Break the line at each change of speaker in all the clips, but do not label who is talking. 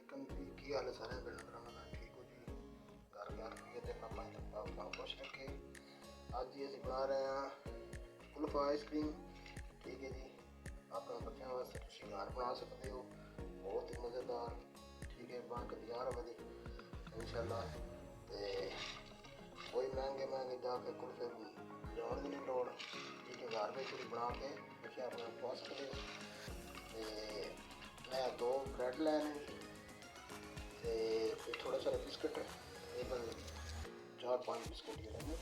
علیکم جی، کی حال ہے سارے بھیڑ بھراواں دا؟ ٹھیک ہو جی؟ گھر بار تے پاپا تے پاپا خوش رکھے۔ اج جی اسی بنا رہے ہیں کلفا آئس کریم، ٹھیک ہے جی۔ اپنے بچوں واسطے تسی گھر بنا سکتے ہو، بہت ہی مزیدار، ٹھیک ہے، بن کے تیار ہوے دی انشاءاللہ۔ تے کوئی مہنگے جا کے کلفے جان دی نہیں لوڑ، ٹھیک ہے، گھر وچ ہی بنا کے بچوں اپنے کھوا سکتے ہو۔ تے میں 2 بریڈ لینے تے تھوڑا سارا بسکٹ، تقریباً 4-5 بسکٹ جڑے نے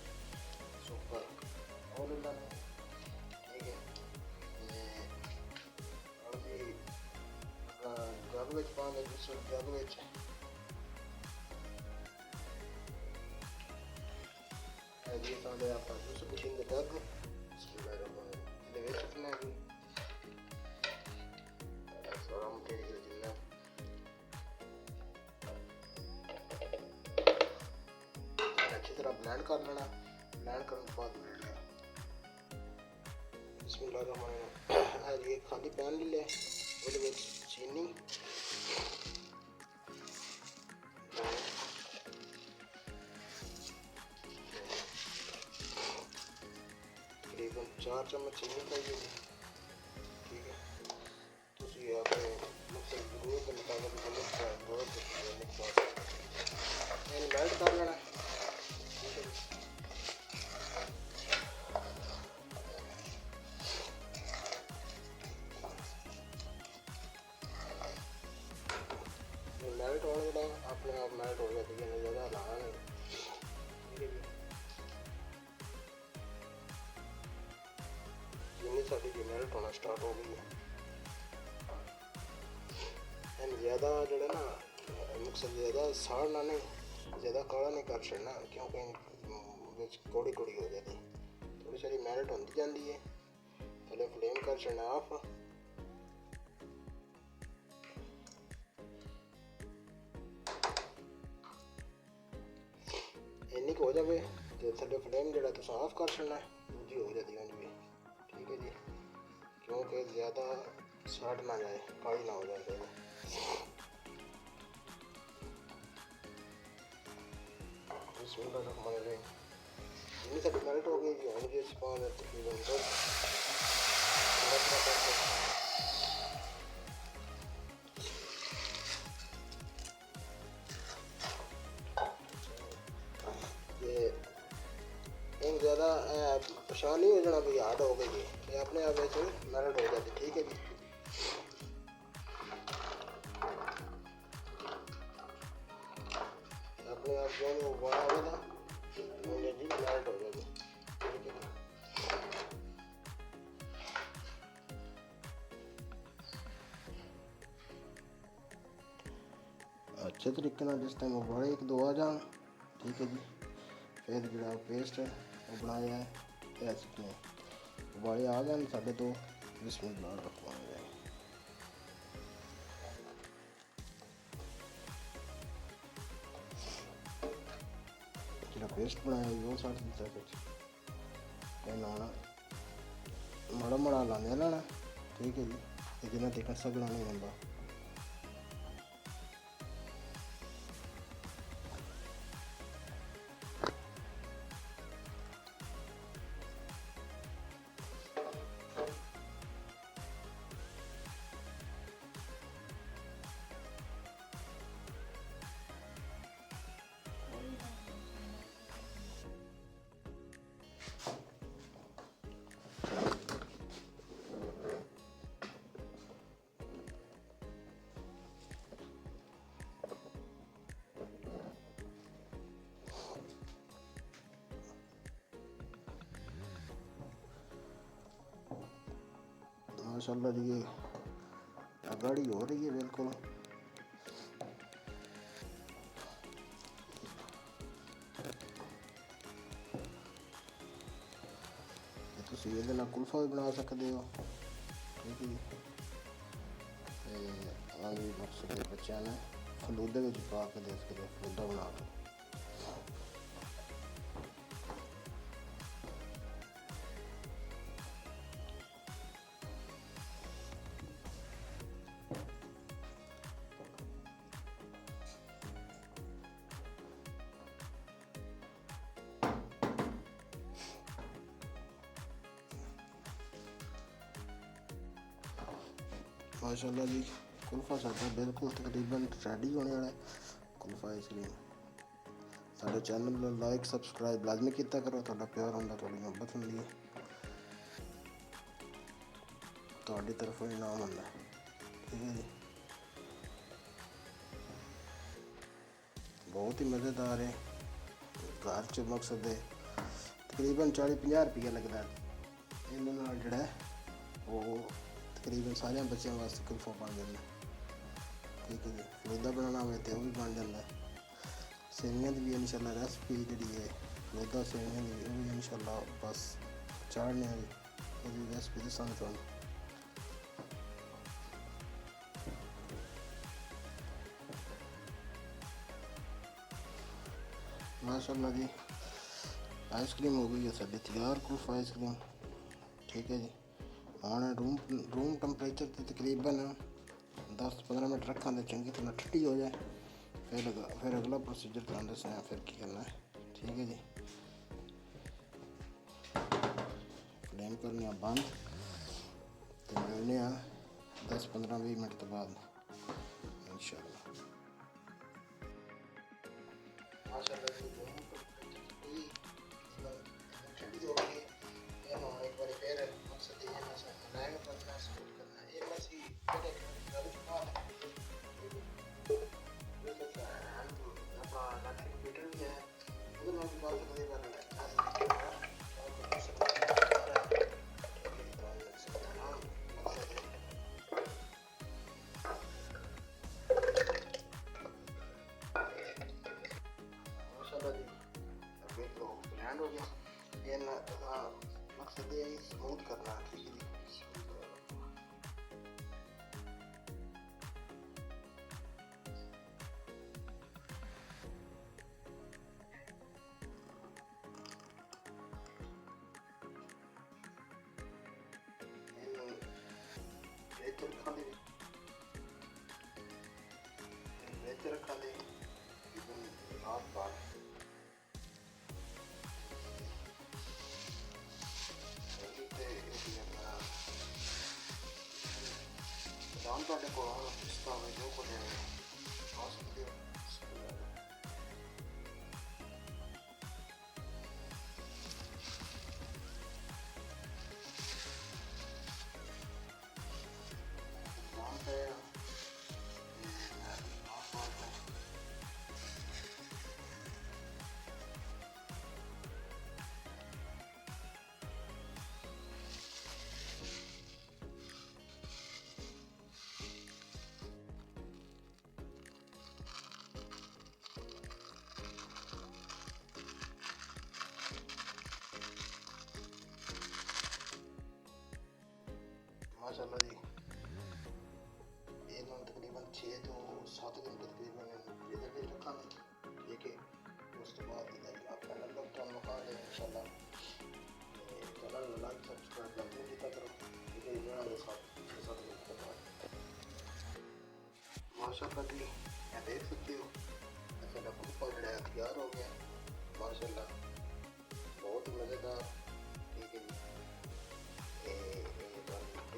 سپر اور لے لینے، ٹھیک ہے۔ اور بھی جگ وچ پانے بسکٹ، جگ وچ جی سارے آپ جوس مشین کے جگ رکھنا ہے سارا مٹیریل جتنا اچھی طرح بلینڈ کر لینا۔ بلینڈ کرنے کے بعد بسم اللہ الرحمن الرحیم، یہ خالی پین لے لیا، وہ چینی تقریباً 4 چمچ چینی پائیے جی، ٹھیک ہے۔ تسی اپنے مختلف ضرورت کے مطابق میلٹ کر لینا، ٹھیک ہے۔ میلٹ ہونے کے بعد اپنے آپ میلٹ ہو جاتی ہے، زیادہ ہلانا نہیں، ٹھیک ہے جی۔ چینی ساری جی میلٹ ہونا سٹارٹ ہو گئی ہے۔ زیادہ جڑا نا مقصد زیادہ ساڑنا نہیں، زیادہ کالا نہیں کر چڑنا، کیونکہ کوڑی کوڑی ہو جاتی، تھوڑی ساری میلٹ ہوتی جاتی ہے۔ پہلے فلیم کر چڑنا آف، اینی ہو جائے تو تھلے فلیم جڑا تو آف کر چڑنا، دوجی ہو جاتی ہے جی، ٹھیک ہے جی، کیونکہ زیادہ ساڑ نہ جائے، کالی نہ ہو جائے۔ بسم اللہ الرحمن الرحیم، جتنی ساری میلٹ ہو گئی جی، ہوں جی اس پاؤں تقریباً زیادہ پریشان نہیں ہو جانا بھی ہارڈ ہو گئی جی، یہ اپنے آپ میلٹ ہو جاتی، ٹھیک ہے جی۔ اپنے آپ جو بڑا ہوگا جی میلٹ ہو جائے گی، ٹھیک ہے جی۔ اچھے طریقے نال جس ٹائم ابالے 1-2 آ جان، ٹھیک ہے جی، پھر جڑا پیسٹ ہے وہ بنایا ہے کہہ سکتے ہیں ابالے آ گئے ساڈے 2، بسم اللہ الرحمن الرحیم۔ جڑا پیسٹ بنایا وہ سٹ دیتا کچھ لانا، ماڑا ماڑا لانے لینا، ٹھیک ہے جی، جنہیں تک سگنا نہیں ہوتا۔ ماشاءاللہ جی، یہ گاڑی ہو رہی ہے بالکل، تسی یہ کلفا بھی بنا سکتے ہو، ٹھیک ہے جی۔ آگے مقصد بچوں نے فلودے میں پا کے دے سکتے ہو، فلودا بنا کے۔ माशाल्लाह जी कुल्फा साडा बिल्कुल तकरीबन रेडी होने वाला है। कुल्फा आइसक्रीम साडे चैनल को लाइक सबसक्राइब लाजमी किया करो, थोड़ा प्यार होंदा, थोड़ी मोहब्बत होंदी है, थोड़ी तरफों इनाम होंदा। ठीक है जी, बहुत ही मज़ेदार है। घर च मकसद है तकरीबन 40-50 रुपया लगता है। इन्होंने जोड़ा है वो तकरीबन सारे बच्चों वास्ते कुल्फा बन जाता है। ठीक है जी, फलूदा बनाना हो तो भी बन जाता है। सेवियां की भी इंशाल्लाह रेसिपी जी है फलूदा सेवियां की भी इंशाल्लाह बस चाढ़ने वाली रेसिपी दसा थोड़ा। माशाल्लाह जी आइसक्रीम हो गई है साड़ी तैयार कुल्फा आइसक्रीम। ठीक है जी, हाँ रूम टैंपरेचर से तकरीबन 10-15 मिनट रखा तो चंगी तरह ठंडी हो जाए, फिर अगला प्रोसीजर तो दस फिर की करना है। ठीक है जी, फ्लेम करने बंद तो मिलने 10-15-20 मिनट तो बाद इंशाल्लाह। माशाल्लाह जी ठंडी हो गई है, एक बार फिर मकसद ये है नया करना सपोर्ट करना ये बस ही हो गया ये मकसद है स्मूथ करना। ठीक है रखा दे दाम तो को इसका जो को आ सकते हो। दाम पे माशाल्लाह जी ये तकरीबन 6 तो 7 दिन के तकरीबन इधर रखा। ठीक है, उस तो बाद अपना नंबर तो हम खा लें इंशाल्लाह। चैनल लाइक सब्सक्राइब लाजमी किया करो। ठीक है, ये वाले 6-7 दिन के बाद माशाल्लाह जी मैं देख सकते हो ऐसा कुल्फा जो तैयार हो गया माशाल्लाह, बहुत मज़ेदार। ठीक है जी,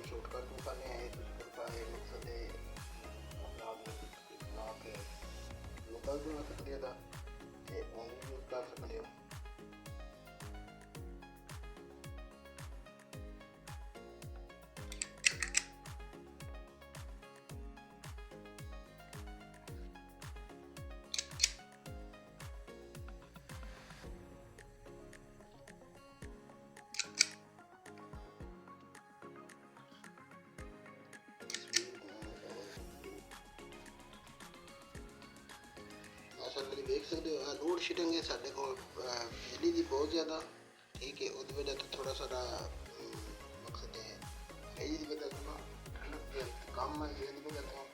शूट कर पाने हैं मकसद है अपना बना के लोकल भी हो सकती है ऑनलाइन यूज कर सकते हो। देख सकते हो लोड शेडिंग है साढ़े को बिजली की बहुत ज़्यादा। ठीक है, उस वजह तो थोड़ा सा मकसद है की वजह से कम है, ये वजह तो